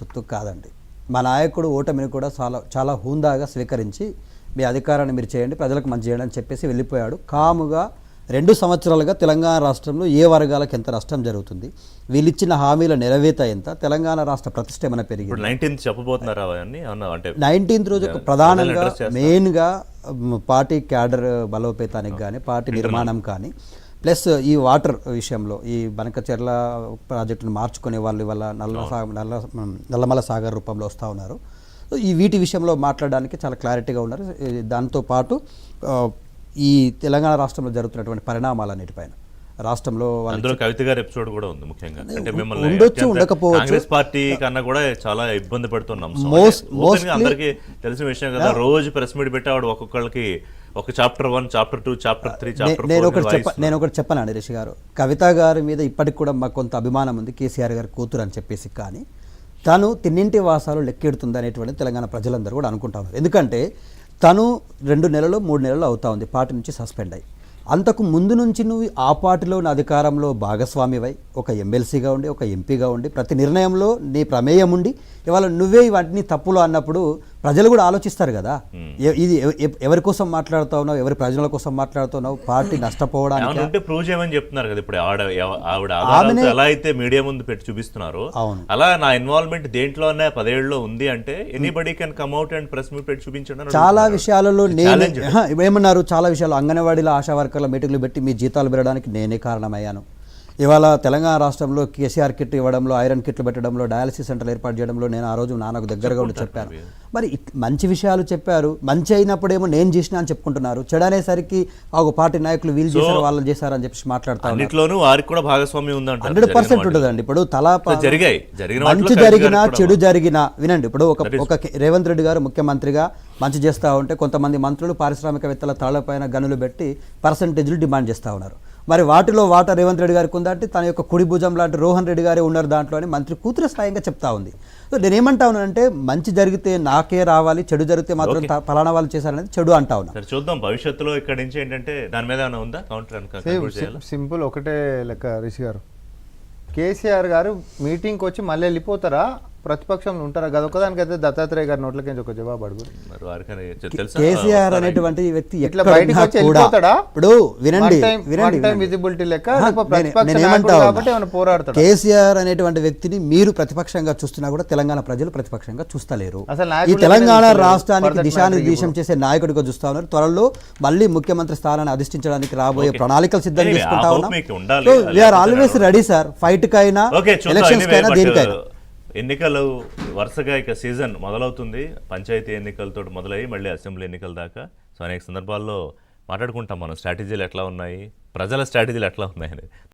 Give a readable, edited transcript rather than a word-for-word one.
సొత్తు కాదండి. మా నాయకుడు ఓటమిని కూడా చాలా చాలా హుందాగా స్వీకరించి మీ అధికారాన్ని మీరు చేయండి, ప్రజలకు మంచి చేయండి అని చెప్పేసి వెళ్ళిపోయాడు. కాముగా 2 సంవత్సరాలుగా తెలంగాణ రాష్ట్రంలో ఏ వర్గాలకు ఎంత నష్టం జరుగుతుంది, వీళ్ళిచ్చిన హామీల నెరవేత ఎంత, తెలంగాణ రాష్ట్ర ప్రతిష్ట ఏమైనా పెరిగింది. 19th చెప్పబోతున్నారా? 19th రోజు ప్రధానంగా మెయిన్గా పార్టీ క్యాడర్ బలోపేతానికి కానీ పార్టీ నిర్మాణం కానీ ప్లస్ ఈ వాటర్ విషయంలో ఈ బనకచెర్ల ప్రాజెక్టును మార్చుకునే వాళ్ళు ఇవాళ నల్లమల సాగర్ రూపంలో వస్తూ ఉన్నారు. ఈ వీటి విషయంలో మాట్లాడడానికి చాలా క్లారిటీగా ఉన్నారు. దాంతోపాటు ఈ తెలంగాణ రాష్ట్రంలో జరుగుతున్నటువంటి పరిణామాలన్నిటిపైన రాష్ట్రంలో అందులో కవిత గారి ఎపిసోడ్ కూడా ఉంది. ముఖ్యంగా అంటే మిమ్మల్ని ఉండొచ్చు ఉండకపోవచ్చు, కాంగ్రెస్ పార్టీ కన్నా కూడా చాలా ఇబ్బంది పడుతున్నాం. అందరికీ తెలిసిన విషయం కదా. రోజు ప్రెస్ మీట్ పెట్టి ఆవిడ ఒక్కొక్కళ్ళకి ఒక చాప్టర్ 1, చాప్టర్ 2, చాప్టర్ 3, చాప్టర్ 4. నేను ఒకటి చెప్పనండి రిషి గారు, కవిత గారి మీద ఇప్పటికి కూడా మాకు కొంత అభిమానం ఉంది, కేసీఆర్ గారి కూతురు అని చెప్పేసి. కానీ తను తిన్నింటి వాసాలు లెక్కెడుతుంది అనేటువంటి తెలంగాణ ప్రజలందరూ కూడా అనుకుంటా ఉన్నారు. ఎందుకంటే తను 2 నెలలు 3 నెలలు అవుతా ఉంది పార్టీ నుంచి సస్పెండ్ అయ్యి. అంతకు ముందు నుంచి నువ్వు ఆ పార్టీలోని అధికారంలో భాగస్వామివై ఒక ఎమ్మెల్సీగా ఉండి ఒక ఎంపీగా ఉండి ప్రతి నిర్ణయంలో నీ ప్రమేయం ఉండి ఇవాళ నువ్వే ఇవన్నీ తప్పులు అన్నప్పుడు ప్రజలు కూడా ఆలోచిస్తారు కదా, ఇది ఎవరి కోసం మాట్లాడుతూ ఉన్నావు, ఎవరి ప్రజల కోసం మాట్లాడుతున్నావు, పార్టీ నష్టపోవడానికి ప్రూవ్ చేయమని చెప్తున్నారు కదా. ఇప్పుడు ఆవిడ ఎలా అయితే మీడియా ముందు పెట్టి చూపిస్తున్నారు, అలా నా ఇన్వాల్వ్మెంట్ దేంట్లోనే 10 ఏళ్ళలో ఉంది అంటే anybody can come out and press meet పెట్టి చూపించండి. చాలా విషయాలలో నేను ఏమన్నారు, చాలా విషయాలు అంగన్వాడీలో ఆశా వర్కర్ల మీటింగ్లు పెట్టి మీ జీతాలు పెరగడానికి నేనే కారణమయ్యాను. ఇవాళ తెలంగాణ రాష్ట్రంలో కేసీఆర్ కిట్ ఇవ్వడంలో, ఐరన్ కిట్లు పెట్టడంలో, డయాలసిస్ సెంటర్లు ఏర్పాటు చేయడంలో నేను ఆ రోజు నాన్నకు దగ్గరగా ఉండి చెప్పాను. మరి మంచి విషయాలు చెప్పారు, మంచి అయినప్పుడేమో నేను చేసిన అని చెప్పుకుంటున్నారు, చెడు అనేసరికి ఒక పార్టీ నాయకులు వీళ్ళు చేశారు వాళ్ళని చేశారని చెప్పి మాట్లాడతారు. 100% ఉంటుందండి. ఇప్పుడు మంచి జరిగినా చెడు జరిగినా వినండి. ఇప్పుడు ఒక రేవంత్ రెడ్డి గారు ముఖ్యమంత్రిగా మంచి చేస్తూ ఉంటే కొంతమంది మంత్రులు పారిశ్రామికవేత్తల తాళ్లపైన గనులు పెట్టి పర్సంటేజ్లు డిమాండ్ చేస్తూ ఉన్నారు. మరి వాటిలో వాటా రేవంత్ రెడ్డి గారికి ఉందంటే తన యొక్క కుడి భుజం లాంటి రోహన్ రెడ్డి గారే ఉన్నారు దాంట్లో అని మంత్రి కూతురు స్వయంగా చెప్తా ఉంది. సో నేనేమంటా ఉన్నానంటే మంచి జరిగితే నాకే రావాలి, చెడు జరిగితే మాత్రం ఫలానా వాళ్ళు చేశారనేది చెడు అంటా ఉన్నా. చూద్దాం భవిష్యత్తులో ఇక్కడ నుంచి ఏంటంటే దాని మీద ఏమైనా ఉందా కౌంటర్? సింపుల్ ఒకటే లెక్క రిషి గారు, కేసీఆర్ గారు మీటింగ్కి వచ్చి మళ్ళీ వెళ్ళిపోతారా, ప్రతిపక్షంలో ఉంటారా? గదొకదానికైతే దత్తాత్రేయ గారి నోట్లకి ఒక జవాబు అడుగు. కేసీఆర్ అనేటువంటి వ్యక్తి ఇట్లా బయటకు వచ్చి వెళ్ళిపోతాడా? ఇప్పుడు వినండి విజిబిలిటీ లెక్క పోరాడతాడు. కేసీఆర్ అనేటువంటి వ్యక్తిని మీరు ప్రతిపక్షంగా చూస్తున్నా కూడా తెలంగాణ ప్రజలు ప్రతిపక్షంగా చూస్తలేరు. ఈ తెలంగాణ రాష్ట్రానికి దిశానిర్దేశం చేసే నాయకుడిగా చూస్తా ఉన్నారు. త్వరలో మళ్ళీ ముఖ్యమంత్రి స్థానాన్ని అధిష్ఠించడానికి రాబోయే ప్రణాళికలు సిద్ధం చేసుకుంటా ఉన్నాం. We're always ready sir, fight కైనా ఎలక్షన్స్ కైనా దేనికైనా. ఎన్నికలు వరుసగా ఇక సీజన్ మొదలవుతుంది. పంచాయతీ ఎన్నికలతో మొదలయ్యి మళ్ళీ అసెంబ్లీ ఎన్నికల దాకా. సో అనేక సందర్భాల్లో మాట్లాడుకుంటాం మనం స్ట్రాటజీలు ఎట్లా ఉన్నాయి, ప్రజల స్ట్రాటజీలు ఎట్లా ఉన్నాయని.